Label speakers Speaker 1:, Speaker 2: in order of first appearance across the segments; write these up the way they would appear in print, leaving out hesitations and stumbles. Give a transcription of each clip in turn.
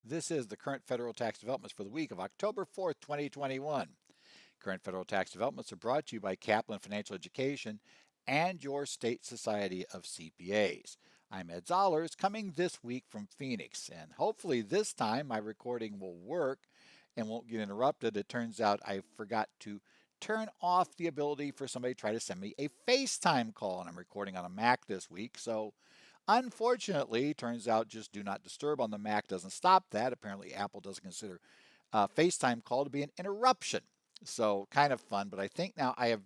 Speaker 1: This is the current federal tax developments for the week of October 4th, 2021. Current federal tax developments are brought to you by Kaplan Financial Education and your state society of CPAs. I'm Ed Zollers, coming this week from Phoenix, and hopefully this time my recording will work and won't get interrupted. It turns out I forgot to turn off the ability for somebody to try to send me a FaceTime call, and I'm recording on a Mac this week, so unfortunately, turns out just do not disturb on the Mac doesn't stop that. Apparently, Apple doesn't consider FaceTime call to be an interruption. So kind of fun, but I think now I have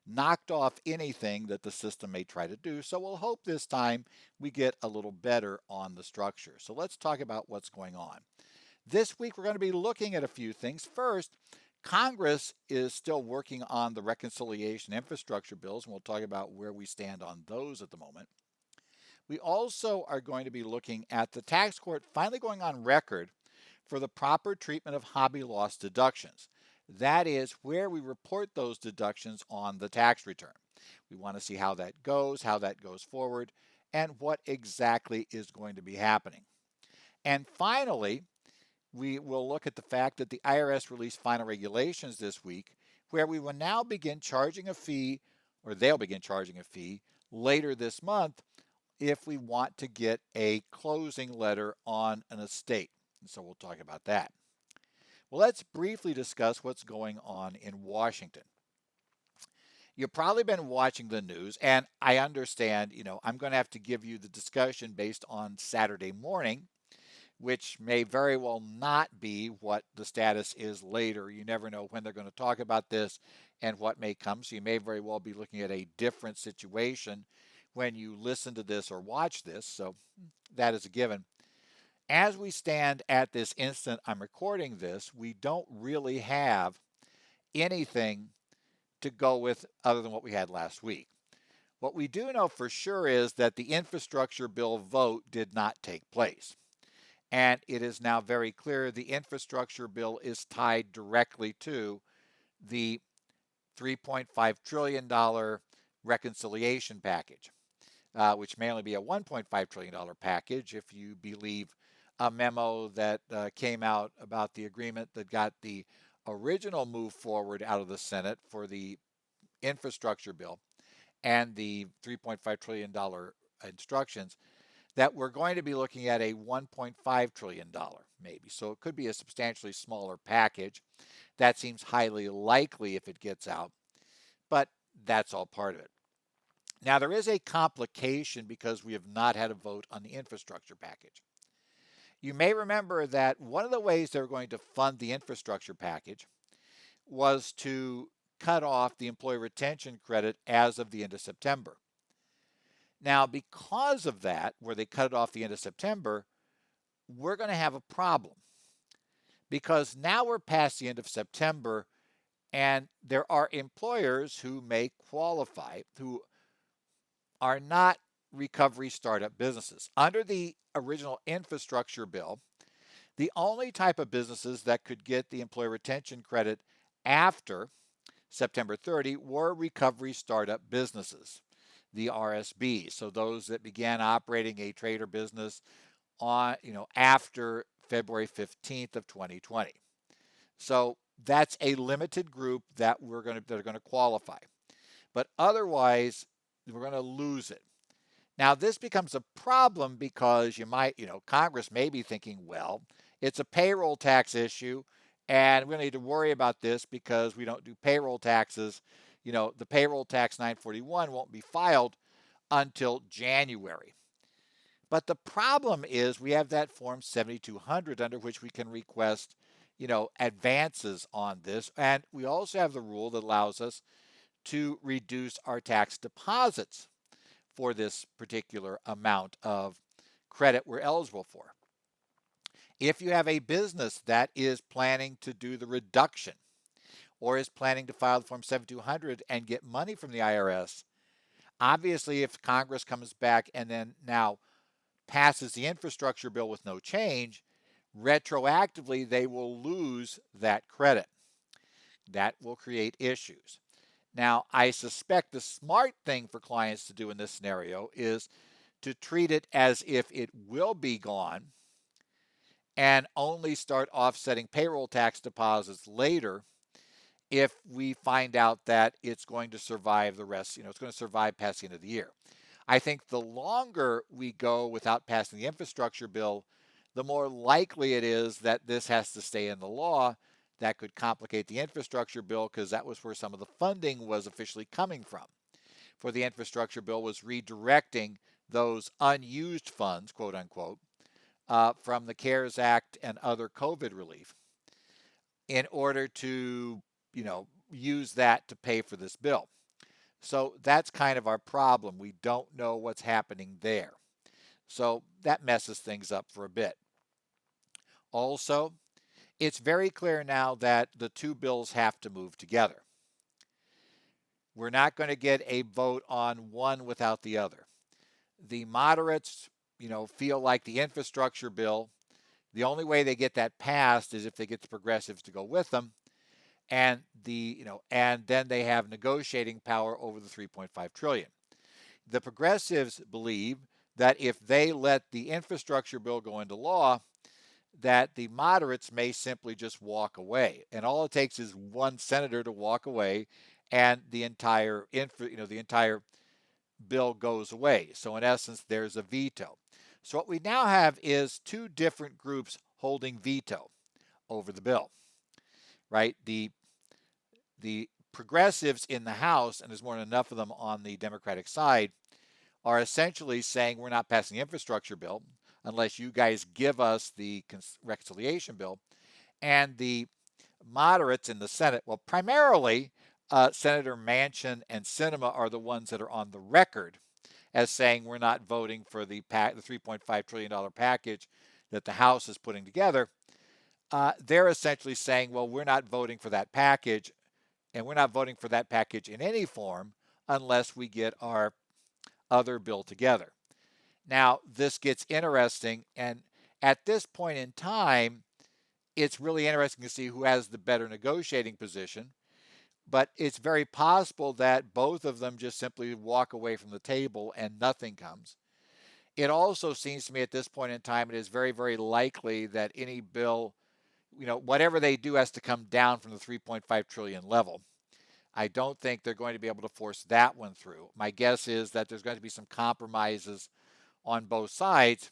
Speaker 1: knocked off anything that the system may try to do. So we'll hope this time we get a little better on the structure. So let's talk about what's going on. This week, we're going to be looking at a few things. First, Congress is still working on the reconciliation infrastructure bills, and we'll talk about where we stand on those at the moment. We also are going to be looking at the tax court finally going on record for the proper treatment of hobby loss deductions. That is where we report those deductions on the tax return. We want to see how that goes forward, and what exactly is going to be happening. And finally, we will look at the fact that the IRS released final regulations this week where we will now begin charging a fee, or they'll begin charging a fee later this month if we want to get a closing letter on an estate. And so we'll talk about that. Well, let's briefly discuss what's going on in Washington. You've probably been watching the news, and I understand, I'm going to have to give you the discussion based on Saturday morning, which may very well not be what the status is later. You never know when they're going to talk about this and what may come. So you may very well be looking at a different situation when you listen to this or watch this. So that is a given. As we stand at this instant I'm recording this, we don't really have anything to go with other than what we had last week. What we do know for sure is that the infrastructure bill vote did not take place. And it is now very clear the infrastructure bill is tied directly to the $3.5 trillion reconciliation package, which may only be a $1.5 trillion package if you believe a memo that came out about the agreement that got the original move forward out of the Senate for the infrastructure bill and the $3.5 trillion instructions, that we're going to be looking at a $1.5 trillion maybe. So it could be a substantially smaller package. That seems highly likely if it gets out, but that's all part of it. Now, there is a complication because we have not had a vote on the infrastructure package. You may remember that one of the ways they were going to fund the infrastructure package was to cut off the employee retention credit as of the end of September. Now, because of that, where they cut it off the end of September, we're going to have a problem because now we're past the end of September and there are employers who may qualify who are not recovery startup businesses. Under the original infrastructure bill, the only type of businesses that could get the employee retention credit after September 30 were recovery startup businesses, the RSBs. So those that began operating a trade or business on, after February 15th of 2020. So that's a limited group that are going to qualify. But otherwise, we're going to lose it. Now, this becomes a problem because Congress may be thinking, well, it's a payroll tax issue, and we don't need to worry about this because we don't do payroll taxes. The payroll tax 941 won't be filed until January. But the problem is we have that Form 7200 under which we can request, advances on this. And we also have the rule that allows us to reduce our tax deposits for this particular amount of credit we're eligible for. If you have a business that is planning to do the reduction or is planning to file the Form 7200 and get money from the IRS, obviously if Congress comes back and then now passes the infrastructure bill with no change, retroactively they will lose that credit. That will create issues. Now, I suspect the smart thing for clients to do in this scenario is to treat it as if it will be gone and only start offsetting payroll tax deposits later if we find out that it's going to survive the rest, it's going to survive past the end of the year. I think the longer we go without passing the infrastructure bill, the more likely it is that this has to stay in the law. That could complicate the infrastructure bill because that was where some of the funding was officially coming from. For the infrastructure bill was redirecting those unused funds, quote unquote, from the CARES Act and other COVID relief in order to, use that to pay for this bill. So that's kind of our problem. We don't know what's happening there. So that messes things up for a bit. Also, it's very clear now that the two bills have to move together. We're not going to get a vote on one without the other. The moderates, feel like the infrastructure bill, the only way they get that passed is if they get the progressives to go with them. And and then they have negotiating power over the 3.5 trillion. The progressives believe that if they let the infrastructure bill go into law, that the moderates may simply just walk away. And all it takes is one senator to walk away and the entire bill goes away. So in essence, there's a veto. So what we now have is two different groups holding veto over the bill, right? The progressives in the House, and there's more than enough of them on the Democratic side, are essentially saying we're not passing the infrastructure bill unless you guys give us the reconciliation bill. And the moderates in the Senate, well, primarily Senator Manchin and Sinema are the ones that are on the record as saying we're not voting for the $3.5 trillion package that the House is putting together. They're essentially saying, well, we're not voting for that package, and we're not voting for that package in any form unless we get our other bill together. Now, this gets interesting, and at this point in time, it's really interesting to see who has the better negotiating position, but it's very possible that both of them just simply walk away from the table and nothing comes. It also seems to me at this point in time, it is very, very likely that any bill, whatever they do has to come down from the 3.5 trillion level. I don't think they're going to be able to force that one through. My guess is that there's going to be some compromises on both sides,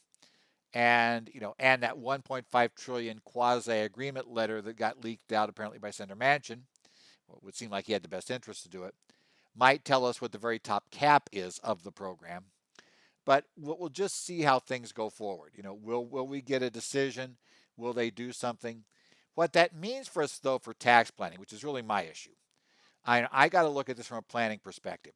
Speaker 1: and that 1.5 trillion quasi agreement letter that got leaked out apparently by Senator Manchin, well, it would seem like he had the best interest to do it, might tell us what the very top cap is of the program. But we'll just see how things go forward. Will we get a decision? Will they do something? What that means for us, though, for tax planning, which is really my issue, I got to look at this from a planning perspective.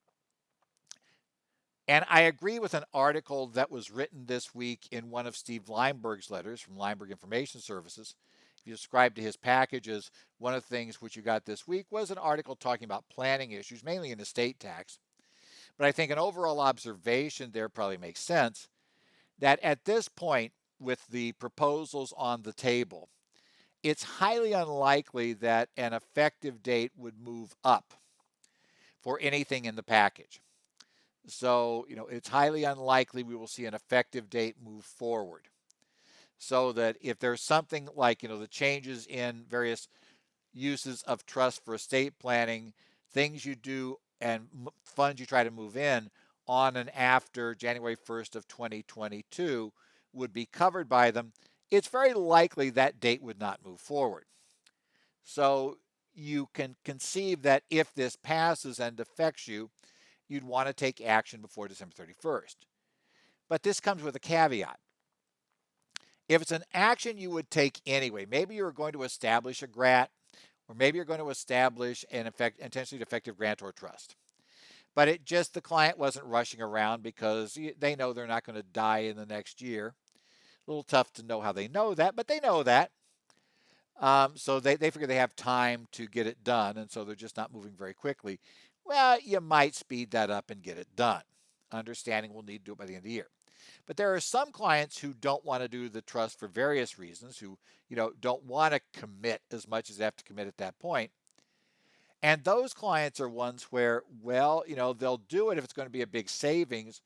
Speaker 1: And I agree with an article that was written this week in one of Steve Lineberg's letters from Lineberg Information Services. If you subscribe to his packages, one of the things which you got this week was an article talking about planning issues, mainly in estate tax. But I think an overall observation there probably makes sense that at this point, with the proposals on the table, it's highly unlikely that an effective date would move up for anything in the package. So, it's highly unlikely we will see an effective date move forward. So that if there's something like, the changes in various uses of trust for estate planning, things you do and funds you try to move in on and after January 1st of 2022 would be covered by them, it's very likely that date would not move forward. So you can conceive that if this passes and affects you, you'd want to take action before December 31st. But this comes with a caveat. If it's an action you would take anyway, maybe you're going to establish a GRAT, or maybe you're going to establish an intentionally defective grantor trust. But the client wasn't rushing around because they know they're not going to die in the next year. A little tough to know how they know that, but they know that. So they figure they have time to get it done, and so they're just not moving very quickly. Well, you might speed that up and get it done. Understanding we'll need to do it by the end of the year. But there are some clients who don't want to do the trust for various reasons, who don't want to commit as much as they have to commit at that point. And those clients are ones where, well, they'll do it if it's going to be a big savings,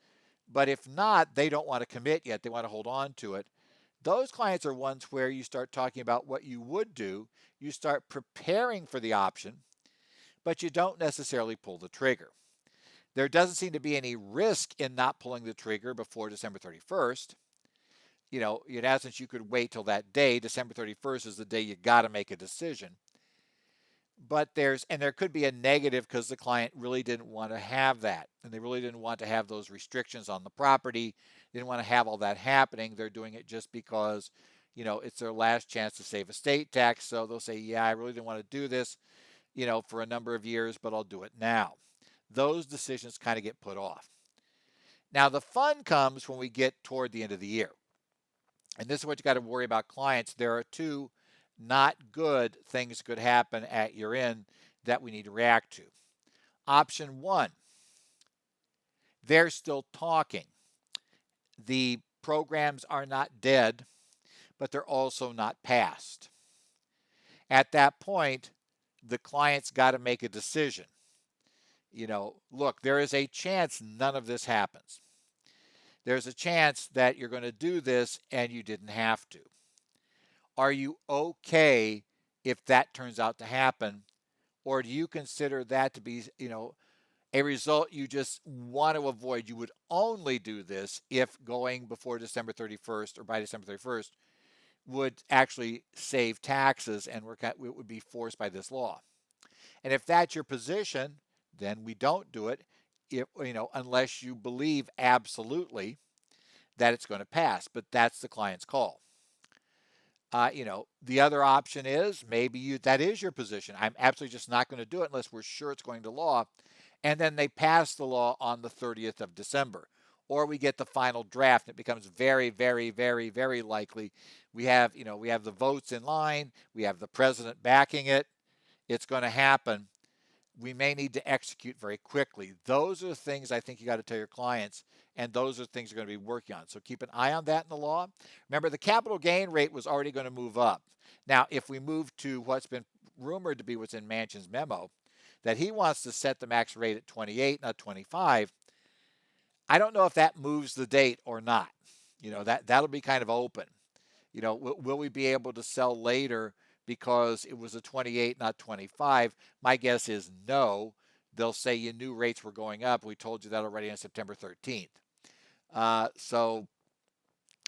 Speaker 1: but if not, they don't want to commit yet. They want to hold on to it. Those clients are ones where you start talking about what you would do. You start preparing for the option, but you don't necessarily pull the trigger. There doesn't seem to be any risk in not pulling the trigger before December 31st. In essence, you could wait till that day. December 31st is the day you got to make a decision. But there could be a negative because the client really didn't want to have that. And they really didn't want to have those restrictions on the property. They didn't want to have all that happening. They're doing it just because, it's their last chance to save estate tax. So they'll say, yeah, I really didn't want to do this, for a number of years, but I'll do it now. Those decisions kind of get put off. Now, the fun comes when we get toward the end of the year. And this is what you got to worry about clients. There are two not good things could happen at year end that we need to react to. Option one, they're still talking. The programs are not dead, but they're also not passed. At that point, the client's got to make a decision. Look, there is a chance none of this happens. There's a chance that you're going to do this and you didn't have to. Are you okay if that turns out to happen? Or do you consider that to be, a result you just want to avoid? You would only do this if going before December 31st or by December 31st would actually save taxes and it would be forced by this law. And if that's your position, then we don't do it, unless you believe absolutely that it's going to pass. But that's the client's call. The other option is maybe that is your position. I'm absolutely just not going to do it unless we're sure it's going to law. And then they pass the law on the 30th of December. Or we get the final draft. And it becomes very, very, very, very likely. We have the votes in line. We have the president backing it. It's going to happen. We may need to execute very quickly. Those are the things I think you got to tell your clients, and those are the things you're going to be working on. So keep an eye on that in the law. Remember, the capital gain rate was already going to move up. Now, if we move to what's been rumored to be what's in Manchin's memo, that he wants to set the max rate at 28, not 25, I don't know if that moves the date or not. That'll be kind of open. Will we be able to sell later because it was a 28, not 25? My guess is no. They'll say you knew rates were going up. We told you that already on September 13th. So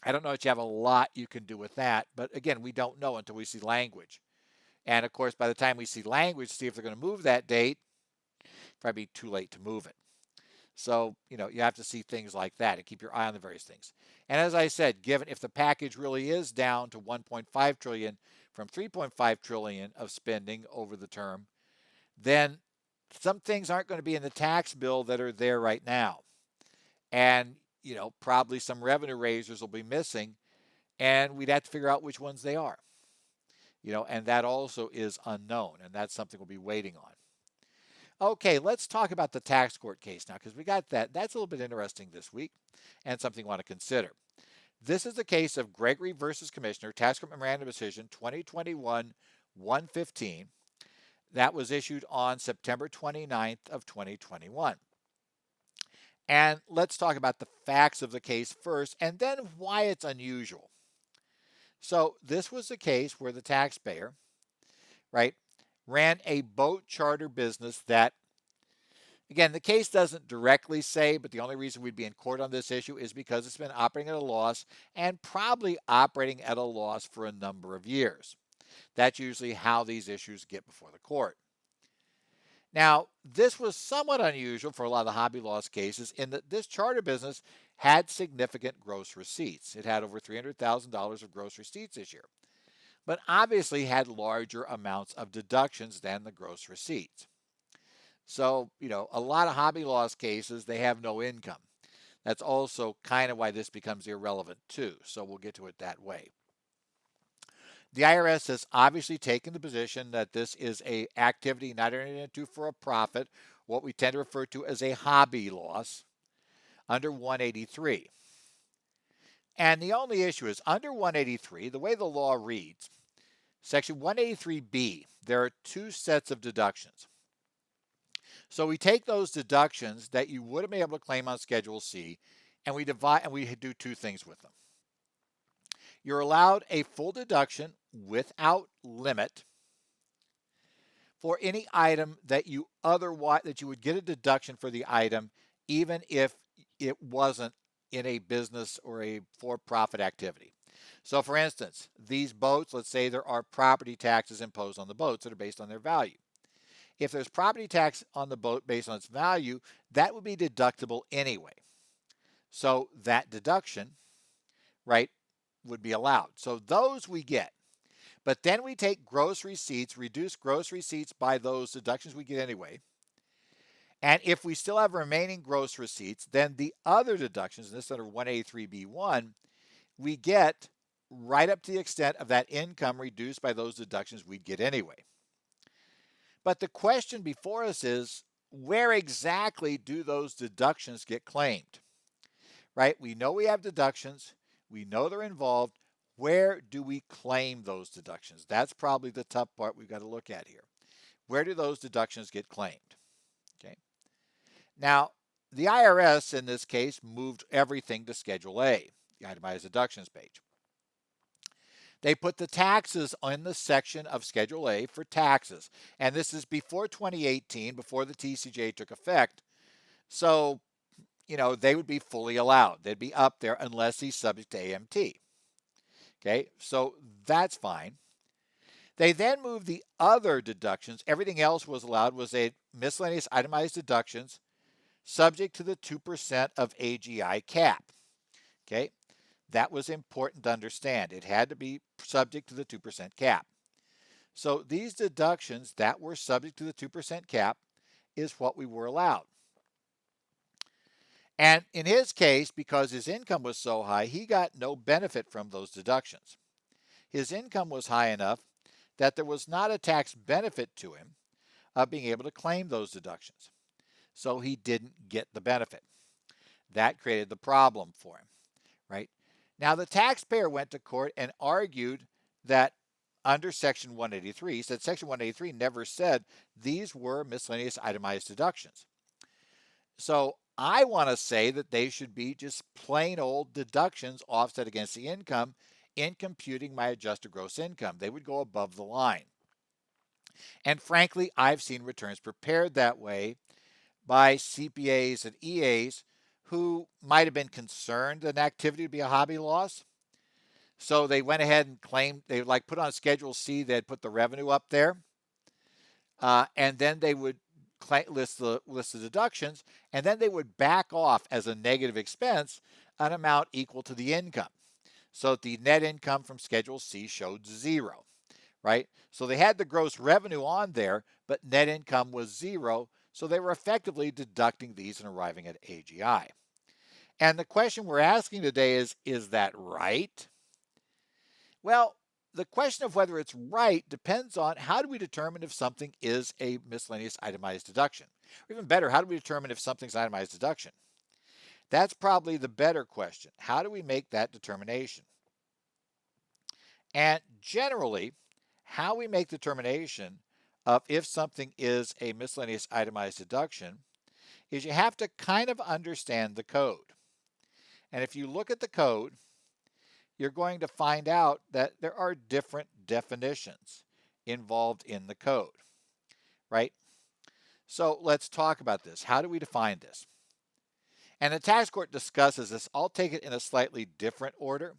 Speaker 1: I don't know that you have a lot you can do with that. But again, we don't know until we see language. And of course, by the time we see language, see if they're going to move that date, probably too late to move it. So, you have to see things like that and keep your eye on the various things. And as I said, given if the package really is down to 1.5 trillion from 3.5 trillion of spending over the term, then some things aren't going to be in the tax bill that are there right now. And, probably some revenue raisers will be missing, and we'd have to figure out which ones they are. And that also is unknown, and that's something we'll be waiting on. Okay, let's talk about the tax court case now, because we got that. That's a little bit interesting this week and something you want to consider. This is the case of Gregory versus Commissioner, Tax Court Memorandum Decision 2021-115. That was issued on September 29th of 2021. And let's talk about the facts of the case first, and then why it's unusual. So this was the case where the taxpayer, ran a boat charter business that, again, the case doesn't directly say, but the only reason we'd be in court on this issue is because it's been operating at a loss and probably operating at a loss for a number of years. That's usually how these issues get before the court. Now, this was somewhat unusual for a lot of the hobby loss cases in that this charter business had significant gross receipts. It had over $300,000 of gross receipts this year, but obviously had larger amounts of deductions than the gross receipts. So, a lot of hobby loss cases, they have no income. That's also kind of why this becomes irrelevant too. So we'll get to it that way. The IRS has obviously taken the position that this is an activity not entered into for a profit, what we tend to refer to as a hobby loss, under 183. And the only issue is under 183, the way the law reads, Section 183B, there are two sets of deductions. So we take those deductions that you would have been able to claim on Schedule C, and we do two things with them. You're allowed a full deduction without limit for any item that you would get a deduction for the item even if it wasn't in a business or a for-profit activity. So for instance, these boats, let's say there are property taxes imposed on the boats that are based on their value. If there's property tax on the boat based on its value, that would be deductible anyway. So that deduction, right, would be allowed. So those we get. But then we take gross receipts, reduce gross receipts by those deductions we get anyway. And if we still have remaining gross receipts, then the other deductions, and this under 183B1, we get right up to the extent of that income reduced by those deductions we'd get anyway. But the question before us is, where exactly do those deductions get claimed? Right? We know we have deductions. We know they're involved. Where do we claim those deductions? That's probably the tough part we've got to look at here. Where do those deductions get claimed? Okay. Now, the IRS in this case moved everything to Schedule A, the Itemized Deductions page. They put the taxes in the section of Schedule A for taxes. And this is before 2018, before the TCJ took effect. So, they would be fully allowed. They'd be up there unless he's subject to AMT. Okay, so that's fine. They then moved the other deductions. Everything else was allowed was a miscellaneous itemized deductions subject to the 2% of AGI cap. Okay, that was important to understand. It had to be subject to the 2% cap. So these deductions that were subject to the 2% cap is what we were allowed. And in his case, because his income was so high, he got no benefit from those deductions. His income was high enough that there was not a tax benefit to him of being able to claim those deductions. So he didn't get the benefit. That created the problem for him, right? Now the taxpayer went to court and argued that under Section 183, said Section 183 never said these were miscellaneous itemized deductions. So I want to say that they should be just plain old deductions offset against the income in computing my adjusted gross income. They would go above the line. And frankly, I've seen returns prepared that way by CPAs and EAs who might have been concerned an activity would be a hobby loss. So they went ahead and claimed, they put on Schedule C, they'd put the revenue up there. And then they would list the deductions, and then they would back off as a negative expense an amount equal to the income. So that the net income from Schedule C showed 0, right? So they had the gross revenue on there, but net income was 0. So they were effectively deducting these and arriving at AGI. And the question we're asking today is that right? Well, the question of whether it's right depends on how do we determine if something is a miscellaneous itemized deduction? Or even better, how do we determine if something's an itemized deduction? That's probably the better question. How do we make that determination? And generally, how we make determination of if something is a miscellaneous itemized deduction is you have to kind of understand the code. And if you look at the code, you're going to find out that there are different definitions involved in the code, right? So let's talk about this. How do we define this? And the tax court discusses this. I'll take it in a slightly different order.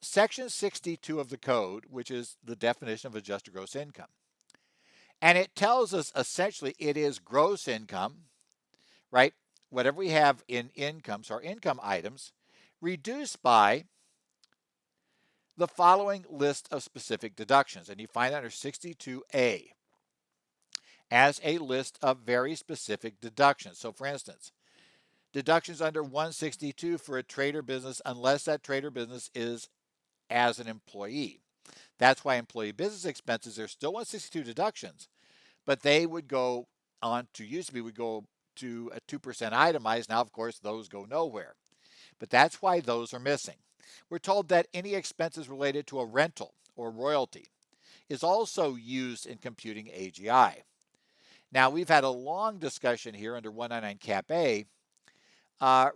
Speaker 1: Section 62 of the code, which is the definition of adjusted gross income. And it tells us essentially it is gross income, right? Whatever we have in income, so our income items, reduced by the following list of specific deductions. And you find that under 62A as a list of very specific deductions. So for instance, deductions under 162 for a trader business unless that trader business is as an employee. That's why employee business expenses are still 162 deductions, but they would go on to used to be would go to a 2% itemized. Now, of course, those go nowhere. But that's why those are missing. We're told that any expenses related to a rental or royalty is also used in computing AGI. Now, we've had a long discussion here under 199 Cap A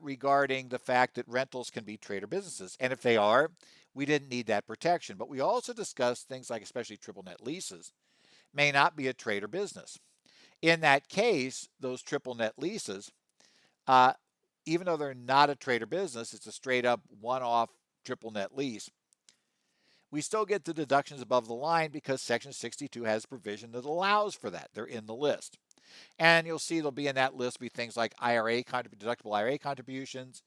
Speaker 1: regarding the fact that rentals can be trade or businesses. And if they are, we didn't need that protection. But we also discussed things like especially triple net leases may not be a trade or business. In that case, those triple net leases, uh, even though they're not a trade or business, it's a straight up one-off triple net lease, we still get the deductions above the line because Section 62 has provision that allows for that. They're in the list. And you'll see there'll be in that list be things like deductible IRA contributions,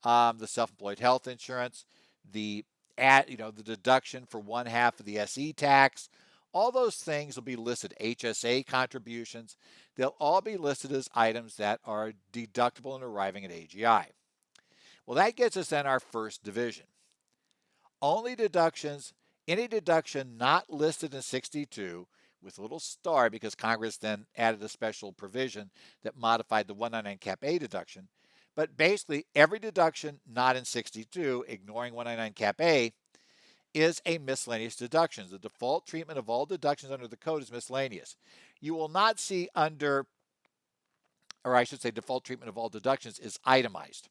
Speaker 1: the self-employed health insurance, the the deduction for one half of the SE tax. All those things will be listed. HSA contributions. They'll all be listed as items that are deductible in arriving at AGI. Well, that gets us in our first division. Only deductions, any deduction not listed in 62 with a little star because Congress then added a special provision that modified the 199 Cap A deduction. But basically, every deduction not in 62, ignoring 199 Cap A, is a miscellaneous deduction. The default treatment of all deductions under the code is miscellaneous. You will not see under, or I should say default treatment of all deductions is itemized.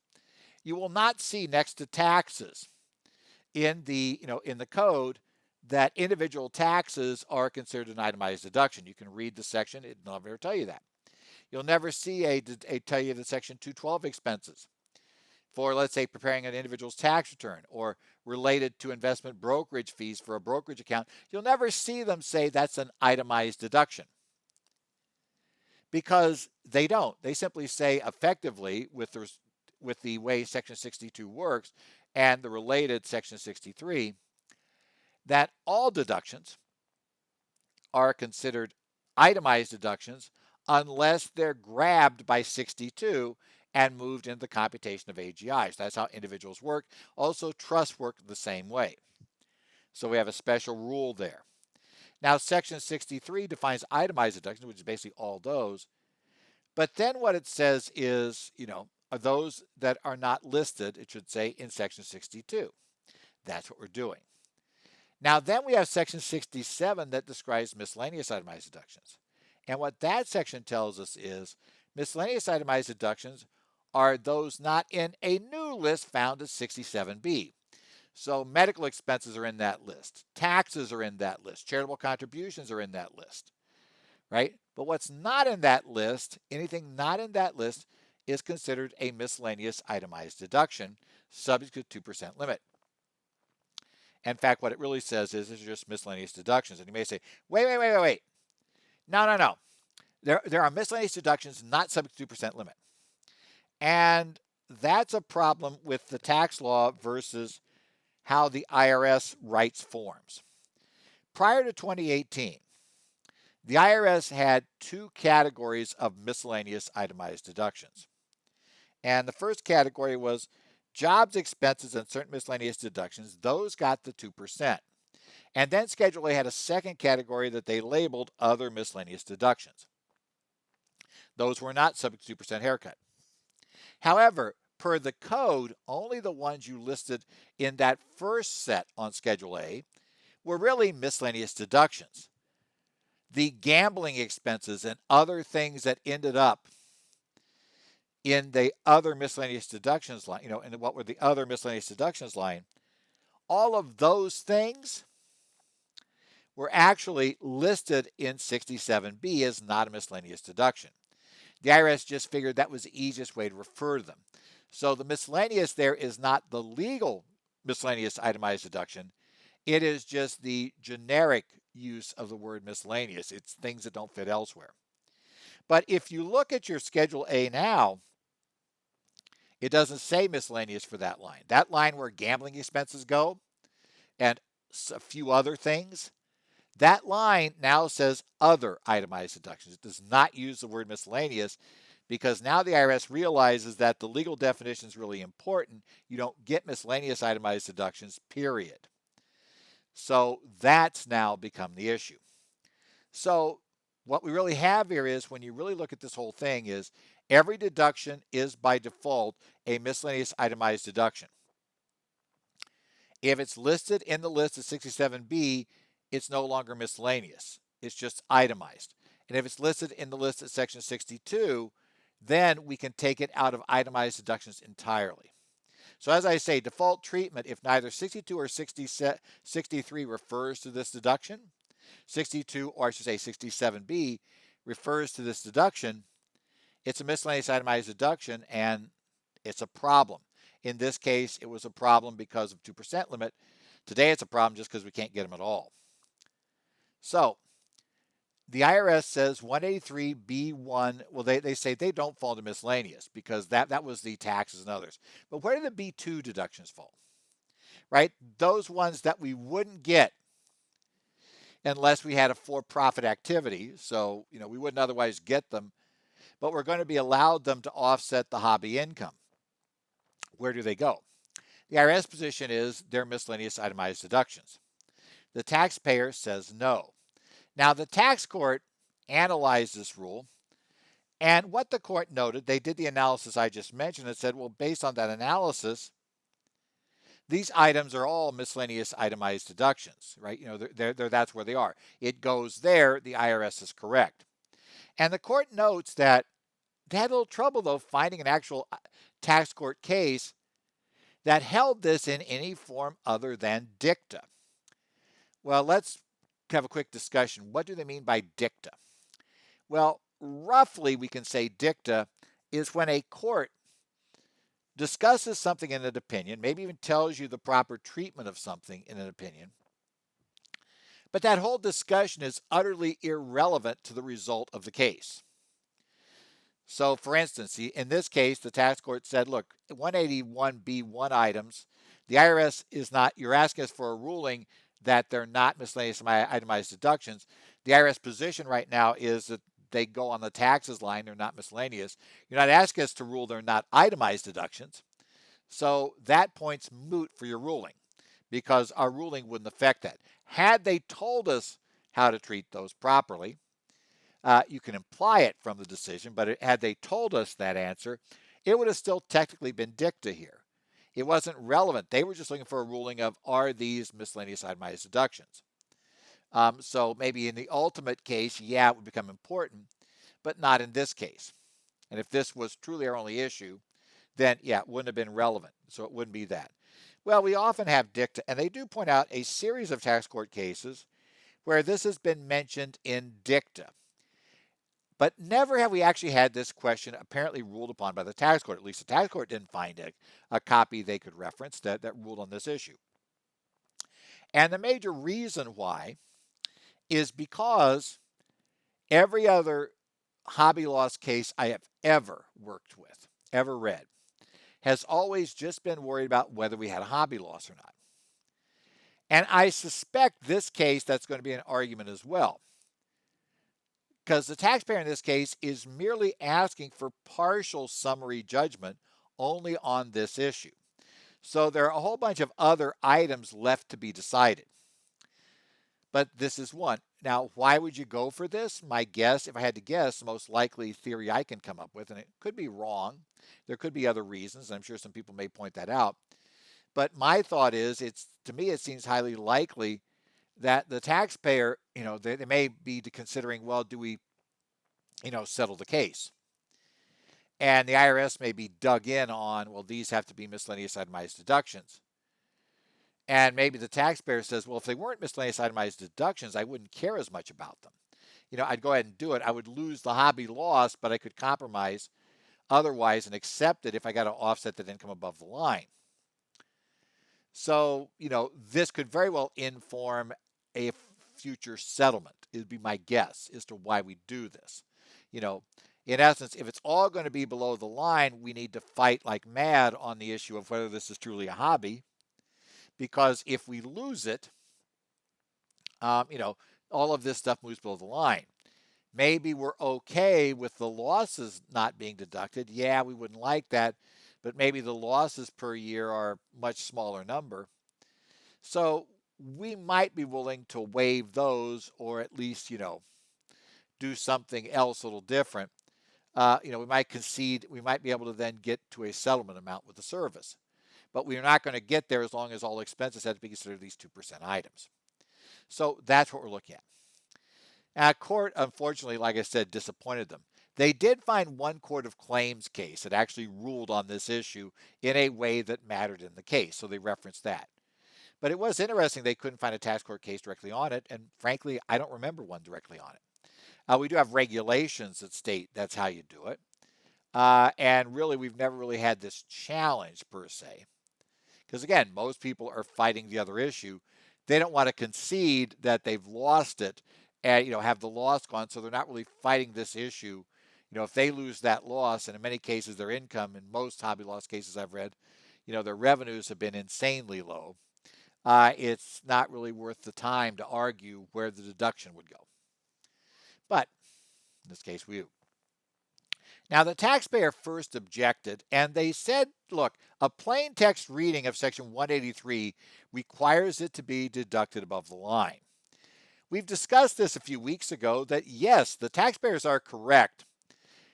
Speaker 1: You will not see next to taxes in the code that individual taxes are considered an itemized deduction. You can read the section, it'll never tell you that. You'll never see a tell you the section 212 expenses for, let's say, preparing an individual's tax return or related to investment brokerage fees for a brokerage account. You'll never see them say that's an itemized deduction because they don't. They simply say effectively with the way Section 62 works and the related Section 63 that all deductions are considered itemized deductions unless they're grabbed by 62 and moved into the computation of AGIs. That's how individuals work. Also, trusts work the same way. So we have a special rule there. Now, Section 63 defines itemized deductions, which is basically all those. But then what it says is, are those that are not listed, it should say, in Section 62. That's what we're doing. Now, then we have Section 67 that describes miscellaneous itemized deductions. And what that section tells us is miscellaneous itemized deductions are those not in a new list found at 67B. So medical expenses are in that list. Taxes are in that list. Charitable contributions are in that list, right? But what's not in that list, anything not in that list, is considered a miscellaneous itemized deduction subject to 2% limit. In fact, what it really says is these are just miscellaneous deductions. And you may say, wait. No. There are miscellaneous deductions not subject to 2% limit. And that's a problem with the tax law versus how the IRS writes forms. Prior to 2018, the IRS had two categories of miscellaneous itemized deductions. And the first category was jobs, expenses, and certain miscellaneous deductions. Those got the 2%. And then Schedule A had a second category that they labeled other miscellaneous deductions. Those were not subject to 2% haircut. However, per the code, only the ones you listed in that first set on Schedule A were really miscellaneous deductions. The gambling expenses and other things that ended up in the other miscellaneous deductions line, and what were the other miscellaneous deductions line, all of those things were actually listed in 67B as not a miscellaneous deduction. The IRS just figured that was the easiest way to refer to them. So the miscellaneous there is not the legal miscellaneous itemized deduction. It is just the generic use of the word miscellaneous. It's things that don't fit elsewhere. But if you look at your Schedule A now, it doesn't say miscellaneous for that line. That line where gambling expenses go and a few other things, that line now says other itemized deductions. It does not use the word miscellaneous because now the IRS realizes that the legal definition is really important. You don't get miscellaneous itemized deductions, period. So that's now become the issue. So what we really have here is, when you really look at this whole thing, is every deduction is by default a miscellaneous itemized deduction. If it's listed in the list of 67B, it's no longer miscellaneous. It's just itemized. And if it's listed in the list at Section 62, then we can take it out of itemized deductions entirely. So as I say, default treatment, if neither 62 or 63 refers to this deduction, 62, or I should say 67B, refers to this deduction, it's a miscellaneous itemized deduction and it's a problem. In this case, it was a problem because of 2% limit. Today, it's a problem just because we can't get them at all. So the IRS says 183B1, well, they say they don't fall into miscellaneous because that was the taxes and others. But where do the B2 deductions fall? Right? Those ones that we wouldn't get unless we had a for-profit activity. So, we wouldn't otherwise get them, but we're going to be allowed them to offset the hobby income. Where do they go? The IRS position is they're miscellaneous itemized deductions. The taxpayer says no. Now, the tax court analyzed this rule, and what the court noted, they did the analysis I just mentioned and said, well, based on that analysis, these items are all miscellaneous itemized deductions, right? That's where they are. It goes there, the IRS is correct. And the court notes that they had a little trouble, though, finding an actual tax court case that held this in any form other than dicta. Well, let's have a quick discussion. What do they mean by dicta? Well, roughly we can say dicta is when a court discusses something in an opinion, maybe even tells you the proper treatment of something in an opinion, but that whole discussion is utterly irrelevant to the result of the case. So, for instance, in this case, the tax court said, look, 181B1 items, the IRS is not, you're asking us for a ruling that they're not miscellaneous itemized deductions. The IRS position right now is that they go on the taxes line, they're not miscellaneous. You're not asking us to rule they're not itemized deductions. So that point's moot for your ruling because our ruling wouldn't affect that. Had they told us how to treat those properly, you can imply it from the decision, but had they told us that answer, it would have still technically been dicta here. It wasn't relevant. They were just looking for a ruling of, are these miscellaneous itemized deductions? So maybe in the ultimate case, yeah, it would become important, but not in this case. And if this was truly our only issue, then yeah, it wouldn't have been relevant. So it wouldn't be that. Well, we often have dicta, and they do point out a series of tax court cases where this has been mentioned in dicta. But never have we actually had this question apparently ruled upon by the tax court. At least the tax court didn't find a copy they could reference that ruled on this issue. And the major reason why is because every other hobby loss case I have ever worked with, ever read, has always just been worried about whether we had a hobby loss or not. And I suspect this case, that's going to be an argument as well. Because the taxpayer in this case is merely asking for partial summary judgment only on this issue. So there are a whole bunch of other items left to be decided. But this is one. Now, why would you go for this? My guess, if I had to guess, the most likely theory I can come up with, and it could be wrong. There could be other reasons, and I'm sure some people may point that out. But my thought is, to me, it seems highly likely that the taxpayer, they may be considering, well, do we, settle the case? And the IRS may be dug in on, well, these have to be miscellaneous itemized deductions. And maybe the taxpayer says, well, if they weren't miscellaneous itemized deductions, I wouldn't care as much about them. I'd go ahead and do it. I would lose the hobby loss, but I could compromise otherwise and accept it if I got to offset that income above the line. So, this could very well inform a future settlement. It would be my guess as to why we do this. In essence, if it's all going to be below the line, we need to fight like mad on the issue of whether this is truly a hobby. Because if we lose it, all of this stuff moves below the line. Maybe we're okay with the losses not being deducted. Yeah, we wouldn't like that. But maybe the losses per year are a much smaller number. So we might be willing to waive those or at least, do something else a little different. We might concede, we might be able to then get to a settlement amount with the service. But we're not going to get there as long as all expenses have to be considered these 2% items. So that's what we're looking at. Court, unfortunately, like I said, disappointed them. They did find one court of claims case that actually ruled on this issue in a way that mattered in the case, so they referenced that. But it was interesting they couldn't find a tax court case directly on it, and frankly, I don't remember one directly on it. We do have regulations that state that's how you do it. And really, we've never really had this challenge per se. Because again, most people are fighting the other issue. They don't want to concede that they've lost it and have the loss gone, so they're not really fighting this issue. If they lose that loss, and in many cases their income, in most hobby loss cases I've read, their revenues have been insanely low. It's not really worth the time to argue where the deduction would go. But in this case, we do. Now, the taxpayer first objected, and they said, look, a plain text reading of Section 183 requires it to be deducted above the line. We've discussed this a few weeks ago that, yes, the taxpayers are correct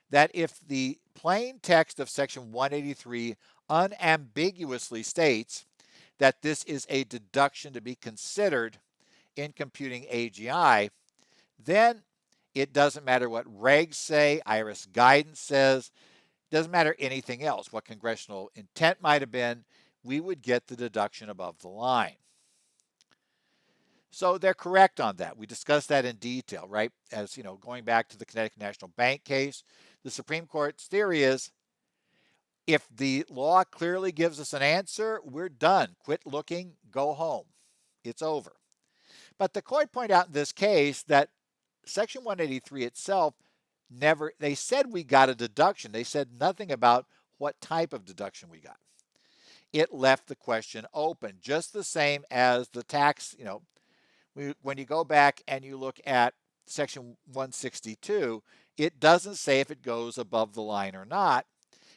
Speaker 1: that if the plain text of Section 183 unambiguously states that this is a deduction to be considered in computing AGI, then it doesn't matter what regs say, IRS guidance says, doesn't matter anything else, what congressional intent might have been, we would get the deduction above the line. So they're correct on that. We discussed that in detail, right? As going back to the Connecticut National Bank case, the Supreme Court's theory is if the law clearly gives us an answer, we're done. Quit looking, go home. It's over. But the court pointed out in this case that Section 183 itself they said we got a deduction. They said nothing about what type of deduction we got. It left the question open, just the same as the tax, when you go back and you look at Section 162, it doesn't say if it goes above the line or not.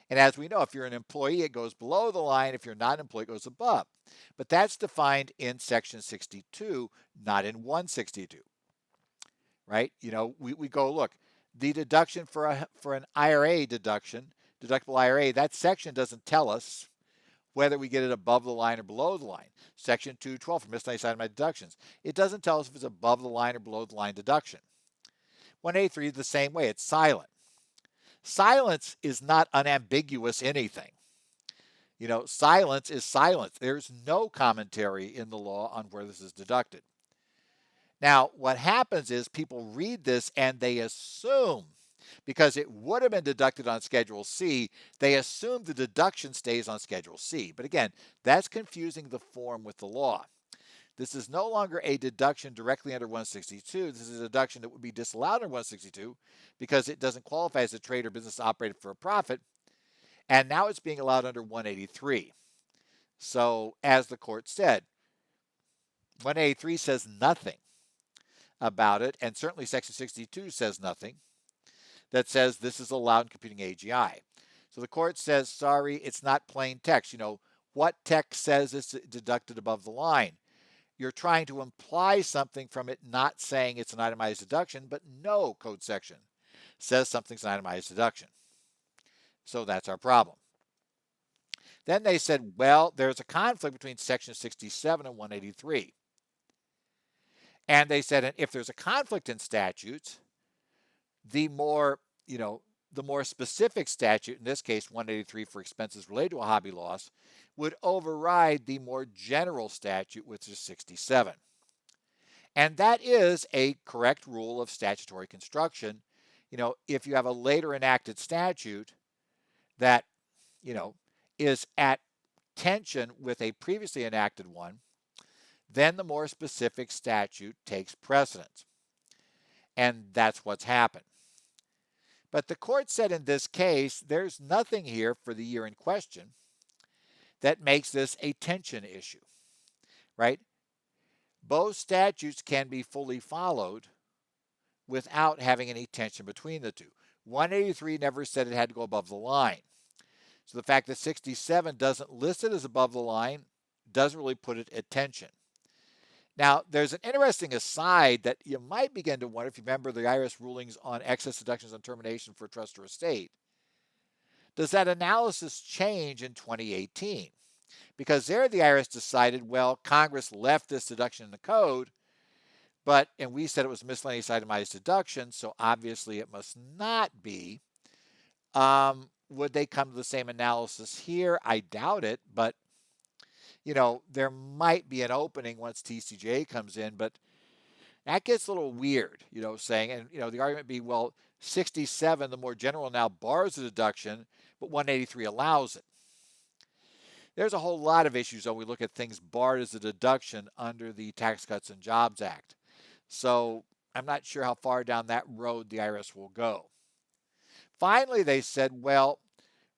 Speaker 1: And as we know, if you're an employee, it goes below the line. If you're not an employee, it goes above. But that's defined in Section 62, not in 162. Right? We go, look, the deduction for an IRA deduction, deductible IRA, that section doesn't tell us whether we get it above the line or below the line. Section 212 for miscellaneous itemized deductions, it doesn't tell us if it's above the line or below the line deduction. 183 is the same way, it's silent. Silence is not unambiguous anything. Silence is silence. There's no commentary in the law on where this is deducted. Now, what happens is people read this and they assume, because it would have been deducted on Schedule C, they assume the deduction stays on Schedule C. But again, that's confusing the form with the law. This is no longer a deduction directly under 162. This is a deduction that would be disallowed under 162 because it doesn't qualify as a trade or business operated for a profit. And now it's being allowed under 183. So, as the court said, 183 says nothing about it, and certainly Section 62 says nothing that says this is allowed in computing AGI. So the court says, sorry, it's not plain text. What text says it's deducted above the line? You're trying to imply something from it not saying it's an itemized deduction, but no code section says something's an itemized deduction. So that's our problem. Then they said, well, there's a conflict between Section 67 and 183. And they said, and if there's a conflict in statutes, the more specific statute, in this case 183 for expenses related to a hobby loss, would override the more general statute, which is 67. And that is a correct rule of statutory construction. If you have a later enacted statute that, is at tension with a previously enacted one, then the more specific statute takes precedence. And that's what's happened. But the court said in this case, there's nothing here for the year in question that makes this a tension issue, right? Both statutes can be fully followed without having any tension between the two. 183 never said it had to go above the line. So the fact that 67 doesn't list it as above the line doesn't really put it at tension. Now, there's an interesting aside that you might begin to wonder if you remember the IRS rulings on excess deductions on termination for trust or estate. Does that analysis change in 2018? Because there the IRS decided, well, Congress left this deduction in the code, and we said it was miscellaneous itemized deduction, so obviously it must not be. Would they come to the same analysis here? I doubt it, but there might be an opening once TCJA comes in, but that gets a little weird, saying, and the argument be, well, 67, the more general now, bars the deduction, but 183 allows it. There's a whole lot of issues when we look at things barred as a deduction under the Tax Cuts and Jobs Act. So I'm not sure how far down that road the IRS will go. Finally, they said, well,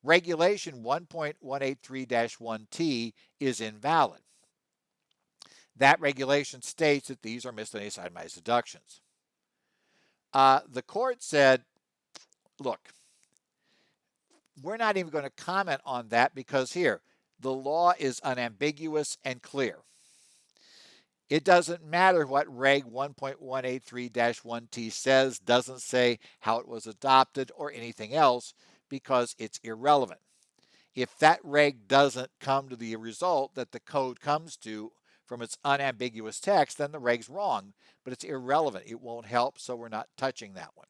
Speaker 1: Regulation 1.183-1T is invalid. That regulation states that these are miscellaneous itemized deductions. The court said, look, we're not even going to comment on that because here, the law is unambiguous and clear. It doesn't matter what Reg 1.183-1T says, doesn't say how it was adopted or anything else because it's irrelevant. If that reg doesn't come to the result that the code comes to from its unambiguous text, then the reg's wrong, but it's irrelevant. It won't help, so we're not touching that one.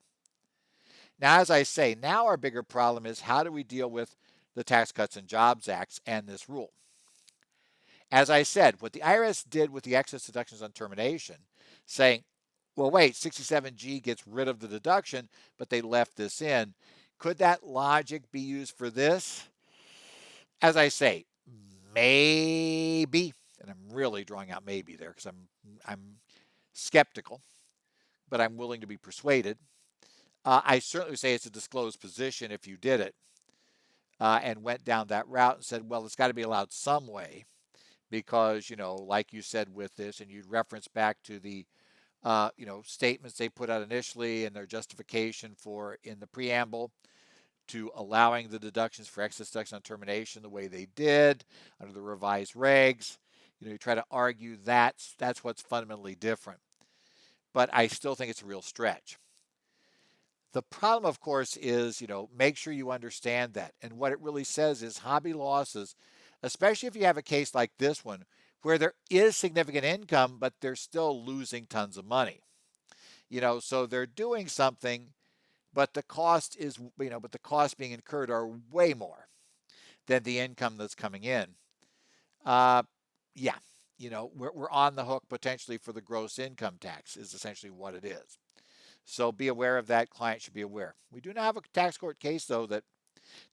Speaker 1: Now, as I say, now our bigger problem is how do we deal with the Tax Cuts and Jobs Acts and this rule? As I said, what the IRS did with the excess deductions on termination, saying, well, wait, 67G gets rid of the deduction, but they left this in. Could that logic be used for this? As I say, maybe, and I'm really drawing out maybe there because I'm skeptical, but I'm willing to be persuaded. I certainly say it's a disclosed position if you did it and went down that route and said, well, it's got to be allowed some way because, like you said with this, and you'd reference back to the, statements they put out initially and their justification for in the preamble to allowing the deductions for excess deduction on termination the way they did under the revised regs. You try to argue that's what's fundamentally different. But I still think it's a real stretch. The problem, of course, is, make sure you understand that. And what it really says is hobby losses, especially if you have a case like this one, where there is significant income, but they're still losing tons of money. So they're doing something, but the cost is, but the costs being incurred are way more than the income that's coming in. Yeah, we're on the hook potentially for the gross income tax is essentially what it is. So be aware of that. Client should be aware. We do not have a tax court case, though, that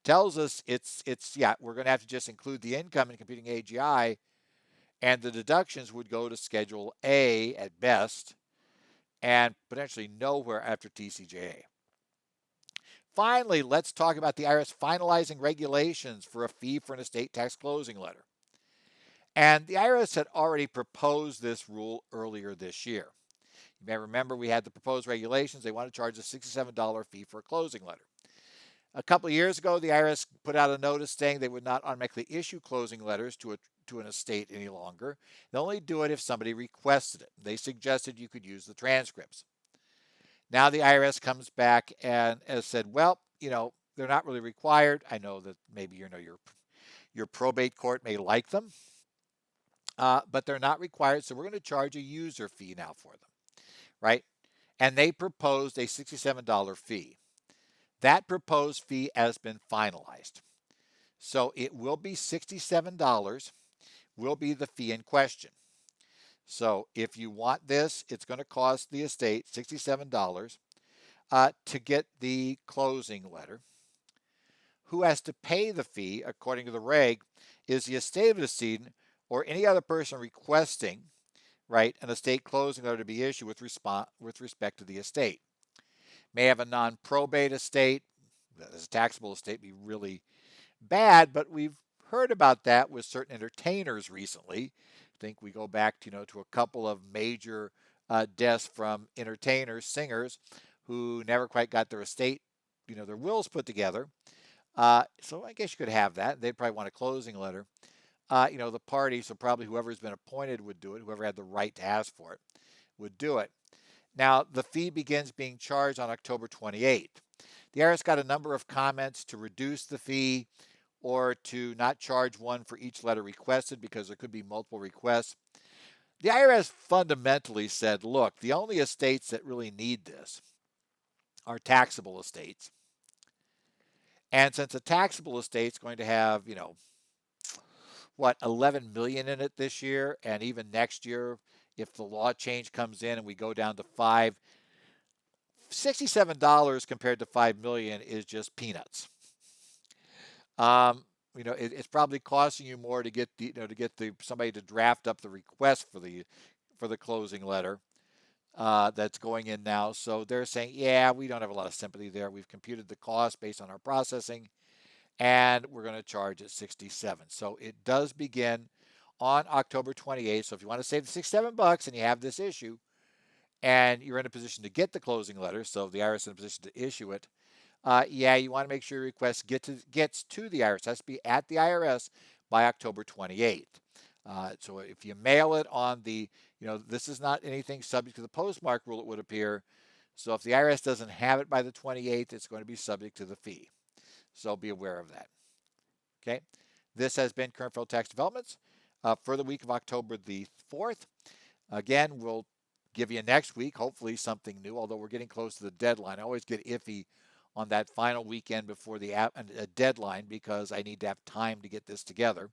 Speaker 1: tells us we're going to have to just include the income in computing AGI, and the deductions would go to Schedule A at best and potentially nowhere after TCJA. Finally, let's talk about the IRS finalizing regulations for a fee for an estate tax closing letter. And the IRS had already proposed this rule earlier this year. You may remember we had the proposed regulations. They want to charge a $67 fee for a closing letter. A couple of years ago, the IRS put out a notice saying they would not automatically issue closing letters to an estate any longer. They'll only do it if somebody requested it. They suggested you could use the transcripts. Now the IRS comes back and has said, well, they're not really required. I know that maybe your probate court may like them, but they're not required. So we're going to charge a user fee now for them, right? And they proposed a $67 fee. That proposed fee has been finalized. So it will be $67 will be the fee in question. So if you want this, it's going to cost the estate $67 to get the closing letter. Who has to pay the fee, according to the reg, is the estate of the decedent or any other person requesting, right, an estate closing letter to be issued with respect to the estate. May have a non-probate estate. As a taxable estate be really bad, but we've heard about that with certain entertainers recently. I think we go back to a couple of major deaths from entertainers, singers who never quite got their estate, their wills put together. So I guess you could have that. They'd probably want a closing letter. The party, so probably whoever's been appointed would do it. Whoever had the right to ask for it would do it. Now, the fee begins being charged on October 28th. The IRS got a number of comments to reduce the fee or to not charge one for each letter requested because there could be multiple requests. The IRS fundamentally said, look, the only estates that really need this are taxable estates. And since a taxable estate's going to have, 11 million in it this year, and even next year, if the law change comes in and we go down to $67 compared to 5 million is just peanuts. It's probably costing you more to get somebody to draft up the request for the closing letter that's going in now. So they're saying, yeah, we don't have a lot of sympathy there. We've computed the cost based on our processing, and we're going to charge at 67. So it does begin on October 28th. So if you want to save the $67 and you have this issue, and you're in a position to get the closing letter, so the IRS is in a position to issue it, you want to make sure your request gets to the IRS. It has to be at the IRS by October 28th. So if you mail it on this is not anything subject to the postmark rule, it would appear. So if the IRS doesn't have it by the 28th, it's going to be subject to the fee. So be aware of that. Okay. This has been Current Federal Tax Developments for the week of October the 4th. Again, we'll give you next week, hopefully something new, although we're getting close to the deadline. I always get iffy on that final weekend before the deadline because I need to have time to get this together.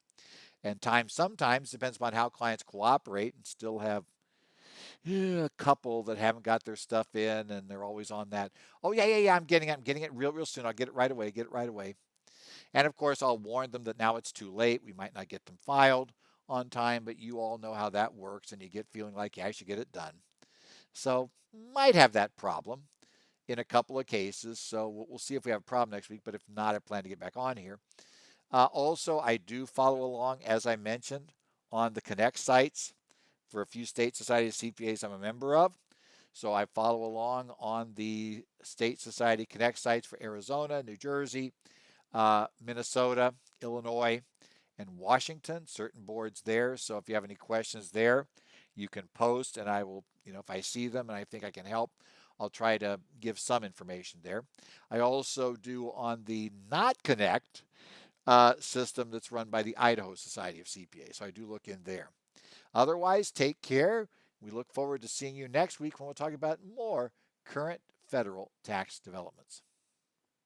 Speaker 1: And time sometimes depends upon how clients cooperate and still have a couple that haven't got their stuff in and they're always on that. Oh, yeah, I'm getting it real soon. I'll get it right away. And of course, I'll warn them that now it's too late. We might not get them filed on time, but you all know how that works and you get feeling like, yeah, I should get it done. So might have that problem in a couple of cases. So we'll see if we have a problem next week, but if not, I plan to get back on here. Also, I do follow along, as I mentioned, on the Connect sites for a few state society of CPAs I'm a member of. So I follow along on the State Society Connect sites for Arizona, New Jersey, Minnesota, Illinois, and Washington, certain boards there. So if you have any questions there, you can post and I will, if I see them and I think I can help, I'll try to give some information there. I also do on the Not Connect system that's run by the Idaho Society of CPA. So I do look in there. Otherwise, take care. We look forward to seeing you next week when we'll talk about more current federal tax developments.